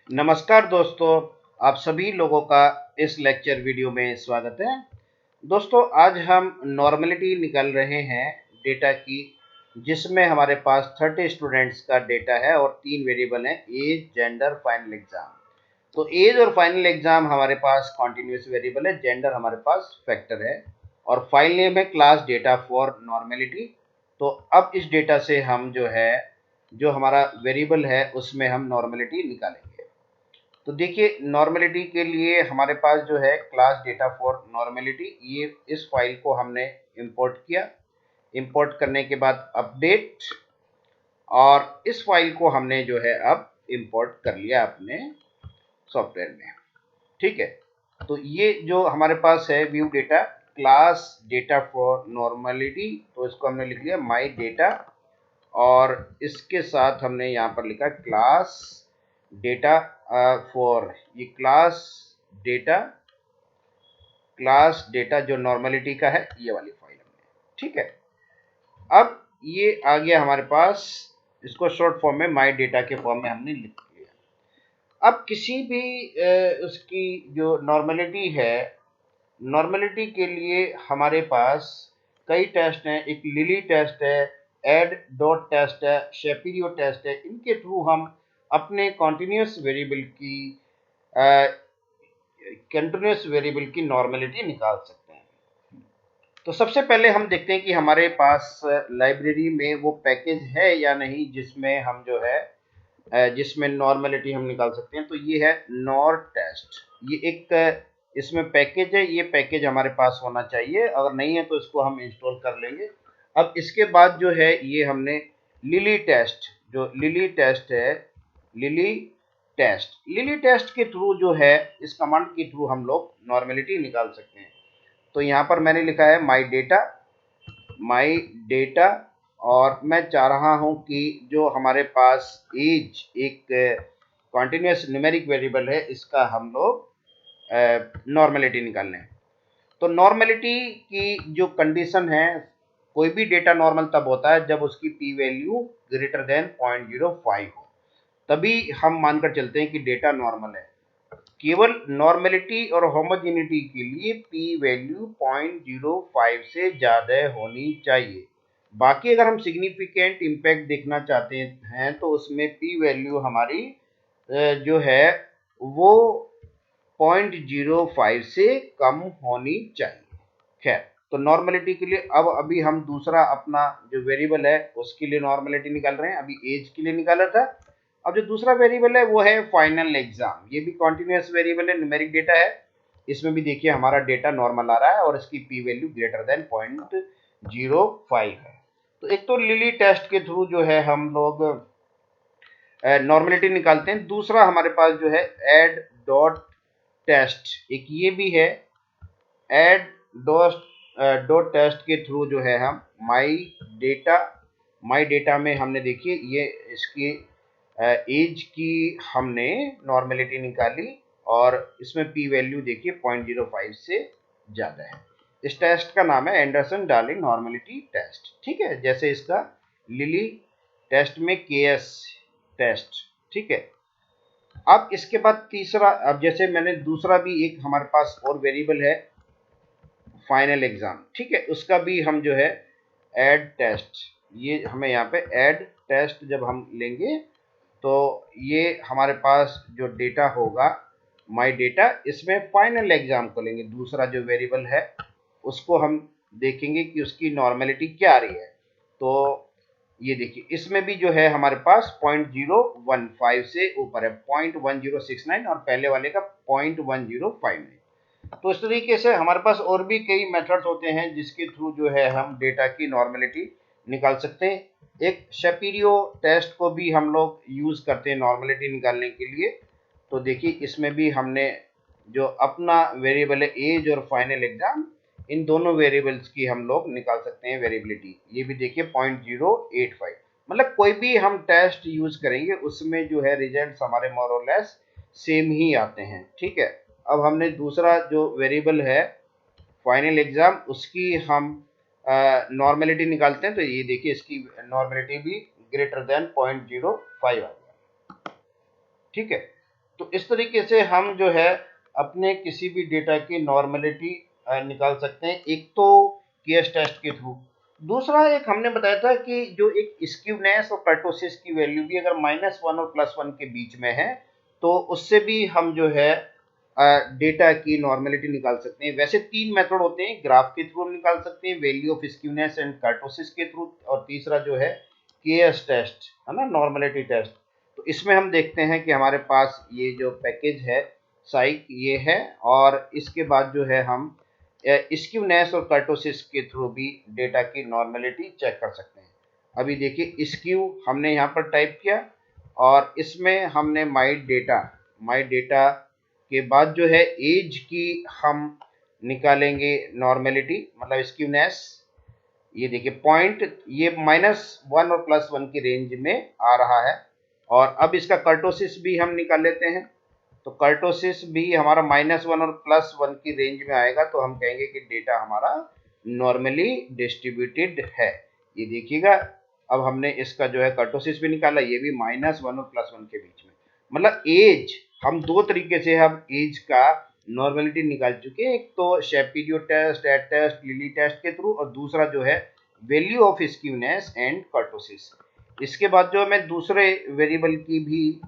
नमस्कार दोस्तों, आप सभी लोगों का इस लेक्चर वीडियो में स्वागत है। दोस्तों, आज हम नॉर्मलिटी निकाल रहे हैं डेटा की, जिसमें हमारे पास 30 स्टूडेंट्स का डेटा है और 3 वेरिएबल हैं, एज, जेंडर, फाइनल एग्जाम। तो एज और फाइनल एग्जाम हमारे पास कॉन्टिन्यूस वेरिएबल है, जेंडर हमारे पास फैक्टर है और फाइल नेम है क्लास डेटा फॉर नॉर्मलिटी। तो अब इस डेटा से हम जो हमारा वेरिएबल है उसमें हम नॉर्मलिटी निकालेंगे। तो देखिए, नॉर्मलिटी के लिए हमारे पास जो है क्लास डेटा फॉर नॉर्मलिटी, ये इस फाइल को हमने इंपोर्ट किया। इंपोर्ट करने के बाद अपडेट, और इस फाइल को हमने जो है अब इंपोर्ट कर लिया अपने सॉफ्टवेयर में। ठीक है, तो ये जो हमारे पास है view data class data for normality, तो इसको हमने लिख लिया माई डेटा, और इसके साथ हमने यहाँ पर लिखा क्लास डेटा फॉर, ये डेटा क्लास डेटा जो नॉर्मलिटी का है, ये वाली फाइल हमने। ठीक है, अब ये आ गया हमारे पास, इसको शॉर्ट फॉर्म में माई डेटा के फॉर्म में हमने लिख लिया। अब किसी भी उसकी जो नॉर्मलिटी है, नॉर्मलिटी के लिए हमारे पास कई टेस्ट हैं। एक लिली टेस्ट है, एड डॉट टेस्ट है, शेपिरियो टेस्ट है। इनके थ्रू हम अपने कंटिन्यूस वेरिएबल की नॉर्मलिटी निकाल सकते हैं। तो सबसे पहले हम देखते हैं कि हमारे पास लाइब्रेरी में वो पैकेज है या नहीं, जिसमें हम जिसमें नॉर्मलिटी हम निकाल सकते हैं। तो ये है नॉर टेस्ट, ये एक इसमें पैकेज है। ये पैकेज हमारे पास होना चाहिए, अगर नहीं है तो इसको हम इंस्टॉल कर लेंगे। अब इसके बाद जो है ये हमने लिली टेस्ट, जो लिली टेस्ट है, लिली लिली टेस्ट के थ्रू जो है, इस कमांड के थ्रू हम लोग नॉर्मलिटी निकाल सकते हैं। तो यहाँ पर मैंने लिखा है माई डेटा, और मैं चाह रहा हूँ कि जो हमारे पास एज एक कॉन्टिन्यूस न्यूमेरिक वेरिएबल है, इसका हम लोग नॉर्मलिटी निकाल लें। तो नॉर्मलिटी की जो कंडीशन है, कोई भी डेटा नॉर्मल तब होता है जब उसकी पी वैल्यू ग्रेटर देन 0.05 हो, तभी हम मानकर चलते हैं कि डेटा नॉर्मल है। केवल नॉर्मलिटी और होमोजेनिटी के लिए पी वैल्यू 0.05 से ज़्यादा होनी चाहिए। बाकी अगर हम सिग्निफिकेंट इम्पैक्ट देखना चाहते हैं तो उसमें पी वैल्यू हमारी जो है वो 0.05 से कम होनी चाहिए। खैर, तो नॉर्मलिटी के लिए अब अभी हम दूसरा अपना जो वेरिएबल है उसके लिए नॉर्मलिटी निकाल रहे हैं। अभी एज के लिए निकाला था। अब जो दूसरा वेरिएबल है वो है फाइनल एग्जाम। ये भी कॉन्टिन्यूस वेरिएबल है, न्यूमेरिक डेटा है। इसमें भी देखिए हमारा डेटा नॉर्मल आ रहा है और इसकी पी वैल्यू ग्रेटर देन 0.05 है। तो एक तो लिली टेस्ट के थ्रू जो है हम लोग नॉर्मलिटी निकालते हैं। दूसरा हमारे पास जो है एड डॉट टेस्ट, एक ये भी है। एड डॉट टेस्ट के थ्रू जो है हम माई डेटा में हमने देखिए ये इसकी एज की हमने नॉर्मलिटी निकाली, और इसमें पी वैल्यू देखिए 0.05 से ज़्यादा है। इस टेस्ट का नाम है एंडरसन डार्लिंग नॉर्मलिटी टेस्ट। ठीक है, जैसे इसका लिली टेस्ट में केएस टेस्ट। ठीक है, अब इसके बाद तीसरा, अब जैसे मैंने दूसरा भी एक हमारे पास और वेरिएबल है फाइनल एग्जाम। ठीक है, उसका भी हम जो है ऐड टेस्ट, ये हमें यहाँ पे ऐड टेस्ट जब हम लेंगे तो ये हमारे पास जो डेटा होगा माई डेटा, इसमें फाइनल एग्जाम को लेंगे। दूसरा जो वेरिएबल है उसको हम देखेंगे कि उसकी नॉर्मलिटी क्या आ रही है। तो ये देखिए, इसमें भी जो है हमारे पास 0.015 से ऊपर है, 0.1069, और पहले वाले का 0.105 है। तो इस तरीके से हमारे पास और भी कई मेथड्स होते हैं जिसके थ्रू जो है हम डेटा की नॉर्मलिटी निकाल सकते हैं। एक शेपिरियो टेस्ट को भी हम लोग यूज करते हैं नॉर्मलिटी निकालने के लिए। तो देखिए, इसमें भी हमने जो अपना वेरिएबल है एज और फाइनल एग्जाम, इन दोनों वेरिएबल्स की हम लोग निकाल सकते हैं वेरिएबिलिटी। ये भी देखिए 0.085, मतलब कोई भी हम टेस्ट यूज करेंगे उसमें जो है रिजल्ट्स हमारे मोर और लेस सेम ही आते हैं। ठीक है, अब हमने दूसरा जो वेरिएबल है फाइनल एग्जाम, उसकी हम नॉर्मलिटी निकालते हैं। तो ये देखिए, इसकी नॉर्मलिटी भी ग्रेटर देन 0.05 आ गया। ठीक है, तो तो इस तरीके से हम जो है अपने किसी भी डेटा की नॉर्मेलिटी निकाल सकते हैं, एक तो केएस टेस्ट के थ्रू। दूसरा एक हमने बताया था कि जो एक स्क्यूनेस और कर्टोसिस की वैल्यू भी अगर -1 और +1 के बीच में है तो उससे भी हम जो है डेटा की नॉर्मेलिटी निकाल सकते हैं। वैसे 3 मेथड होते हैं, ग्राफ के थ्रू हम निकाल सकते हैं, value of skewness and kurtosis के थ्रू, और तीसरा जो है केएस टेस्ट है ना, नॉर्मेलिटी टेस्ट। तो इसमें हम देखते हैं कि हमारे पास ये जो पैकेज है साइक ये है, और इसके बाद जो है हम स्क्यूनेस और कर्टोसिस के थ्रू भी डेटा की नॉर्मेलिटी चेक कर सकते हैं। अभी देखिए स्क्यू हमने यहाँ पर टाइप किया और इसमें हमने माई डेटा के बाद जो है एज की हम निकालेंगे नॉर्मेलिटी, मतलब स्क्यूनेस। ये देखिए पॉइंट ये -1 और +1 की रेंज में आ रहा है। और अब इसका कर्टोसिस भी हम निकाल लेते हैं, तो कर्टोसिस भी हमारा -1 और +1 की रेंज में आएगा, तो हम कहेंगे कि डेटा हमारा नॉर्मली डिस्ट्रीब्यूटेड है। ये देखिएगा अब हमने इसका जो है कर्टोसिस भी निकाला, ये भी -1 और +1 के बीच में। मतलब एज हम दो तरीके से हम एज का नॉर्मेलिटी निकाल चुके हैं, एक तो शेपिडियो टेस्ट, एड टेस्ट, लिली टेस्ट के थ्रू, और दूसरा जो है value of skewness and kurtosis. इसके बाद जो मैं दूसरे वेरिएबल की भी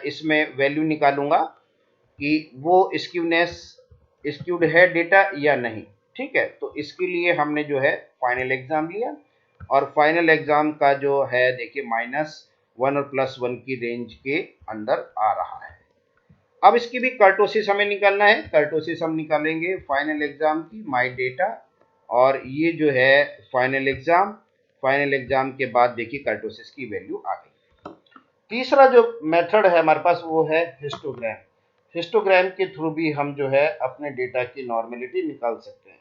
इसमें वैल्यू निकालूंगा कि वो स्क्यूड है डेटा या नहीं। ठीक है, तो इसके लिए हमने जो है फाइनल एग्जाम लिया, और फाइनल एग्जाम का जो है देखिए -1 और +1 की रेंज के अंदर आ रहा है। अब इसकी भी कर्टोसिस हमें निकालना है। कर्टोसिस हम निकालेंगे फाइनल एग्जाम की माई डेटा, और ये जो है फाइनल एग्जाम के बाद देखिए कर्टोसिस की वैल्यू आ गई। तीसरा जो मेथड है हमारे पास वो है हिस्टोग्राम। हिस्टोग्राम के थ्रू भी हम जो है अपने डेटा की नॉर्मेलिटी निकाल सकते हैं।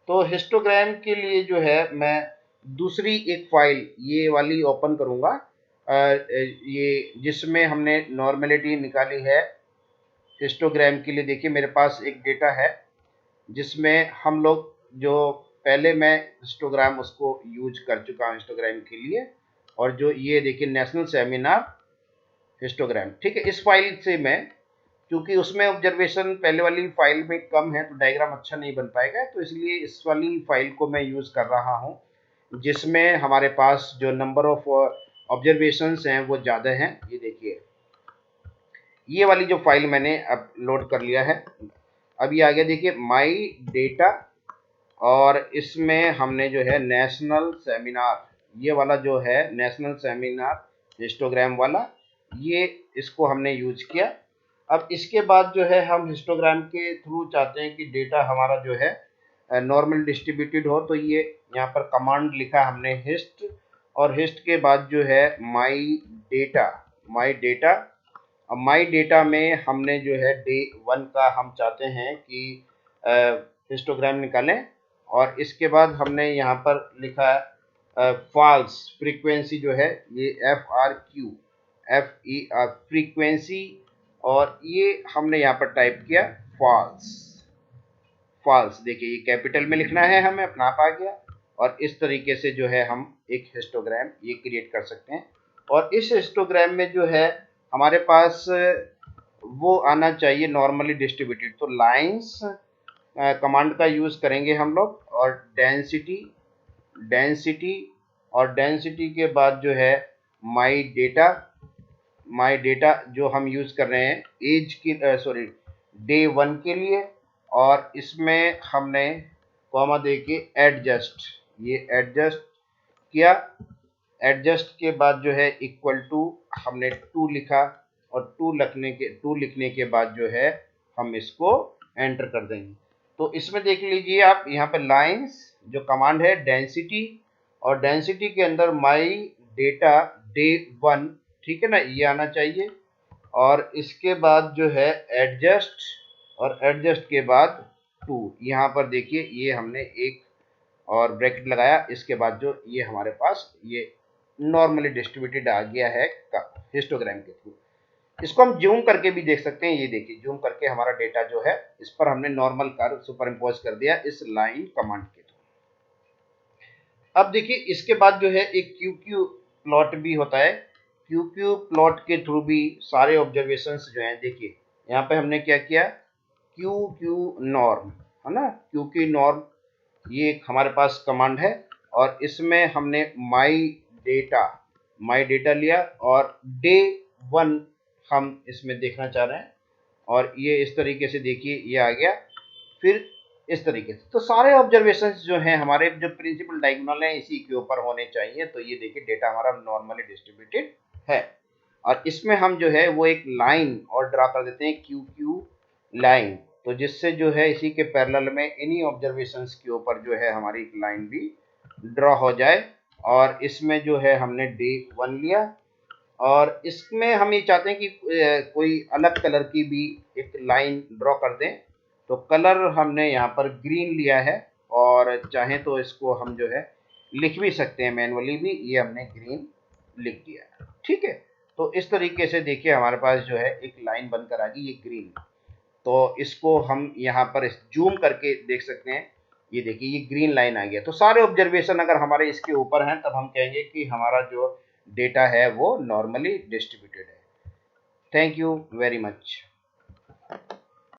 तो हिस्टोग्राम के लिए जो है मैं दूसरी एक फाइल ये वाली ओपन करूंगा, ये जिसमें हमने नॉर्मेलिटी निकाली है हिस्टोग्राम के लिए। देखिए मेरे पास एक डेटा है जिसमें हम लोग जो पहले मैं हिस्टोग्राम उसको यूज कर चुका हूँ हिस्टोग्राम के लिए, और जो ये देखिए नेशनल सेमिनार हिस्टोग्राम। ठीक है, इस फाइल से मैं, क्योंकि उसमें ऑब्जर्वेशन पहले वाली फाइल में कम है तो डायग्राम अच्छा नहीं बन पाएगा, तो इसलिए इस वाली फाइल को मैं यूज कर रहा हूँ जिसमें हमारे पास जो नंबर ऑफ ऑब्जर्वेशंस हैं वो ज़्यादा हैं। ये देखिए ये वाली जो फाइल मैंने अपलोड कर लिया है। अभी आगे देखिए माई डेटा, और इसमें हमने जो है नेशनल सेमिनार, ये वाला जो है नेशनल सेमिनार हिस्टोग्राम वाला, ये इसको हमने यूज किया। अब इसके बाद जो है हम हिस्टोग्राम के थ्रू चाहते हैं कि डेटा हमारा जो है नॉर्मल डिस्ट्रीब्यूटेड हो, तो ये यहाँ पर कमांड लिखा हमने हिस्ट, और हिस्ट के बाद जो है माई डेटा। अब माई डेटा में हमने जो है डे 1 का हम चाहते हैं कि हिस्टोग्राम निकालें, और इसके बाद हमने यहाँ पर लिखा है फॉल्स फ्रीक्वेंसी जो है ये FRQ फ्रीक्वेंसी, और ये हमने यहाँ पर टाइप किया फॉल्स। देखिए ये कैपिटल में लिखना है हमें, अपना आप आ गया। और इस तरीके से जो है हम एक हिस्टोग्राम ये क्रिएट कर सकते हैं। और इस हिस्टोग्राम में जो है हमारे पास वो आना चाहिए नॉर्मली डिस्ट्रीब्यूटेड, तो लाइंस कमांड का यूज करेंगे हम लोग, और डेंसिटी और डेंसिटी के बाद जो है माई डेटा जो हम यूज कर रहे हैं एज की डे 1 के लिए, और इसमें हमने कॉमा दे के एडजस्ट किया। एडजस्ट के बाद जो है इक्वल टू हमने 2 लिखा, और 2 लिखने के बाद जो है हम इसको एंटर कर देंगे। तो इसमें देख लीजिए आप यहाँ पे लाइंस जो कमांड है डेंसिटी, और डेंसिटी के अंदर माई डेटा डे 1, ठीक है ना, ये आना चाहिए। और इसके बाद जो है एडजस्ट, और एडजस्ट के बाद 2, यहाँ पर देखिए ये हमने एक और ब्रैकेट लगाया, इसके बाद जो ये हमारे पास ये नॉर्मली डिस्ट्रीब्यूटेड आ गया है हिस्टोग्राम के थ्रू। इसको हम जूम करके भी देख सकते हैं, ये देखिए जूम करके हमारा डेटा जो है इस पर हमने नॉर्मल कर्व सुपर इम्पोज कर दिया इस लाइन कमांड के थ्रू। अब देखिए इसके बाद जो है एक QQ प्लॉट भी होता है, क्यू क्यू प्लॉट के थ्रू भी सारे ऑब्जर्वेशंस जो हैं, देखिए यहाँ पे हमने क्या किया, क्यू क्यू नॉर्म है ना, क्यू क्यू नॉर्म ये एक हमारे पास कमांड है, और इसमें हमने माई डेटा लिया और डे 1 हम इसमें देखना चाह रहे हैं, और ये इस तरीके से देखिए ये आ गया। फिर इस तरीके से तो सारे ऑब्जर्वेशंस जो हैं हमारे जो प्रिंसिपल डायगोनल हैं इसी के ऊपर होने चाहिए। तो ये देखिए डेटा हमारा नॉर्मली डिस्ट्रीब्यूटेड है, और इसमें हम जो है वो एक लाइन और ड्रा कर देते हैं, क्यू क्यू लाइन, तो जिससे जो है इसी के पैरेलल में इन्हीं ऑब्जर्वेशंस के ऊपर जो है हमारी एक लाइन भी ड्रॉ हो जाए। और इसमें जो है हमने डे 1 लिया, और इसमें हम ये चाहते हैं कि कोई अलग कलर की भी एक लाइन ड्रॉ कर दें। तो कलर हमने यहाँ पर ग्रीन लिया है, और चाहें तो इसको हम जो है लिख भी सकते हैं मैनुअली भी, ये हमने ग्रीन लिख दिया है, ठीक है। तो इस तरीके से देखिए हमारे पास जो है एक लाइन बनकर आ गई, ये ग्रीन। तो इसको हम यहाँ पर जूम करके देख सकते हैं, ये देखिए ये ग्रीन लाइन आ गया। तो सारे ऑब्जर्वेशन अगर हमारे इसके ऊपर हैं तब हम कहेंगे कि हमारा जो डेटा है वो नॉर्मली डिस्ट्रीब्यूटेड है। Thank you very much.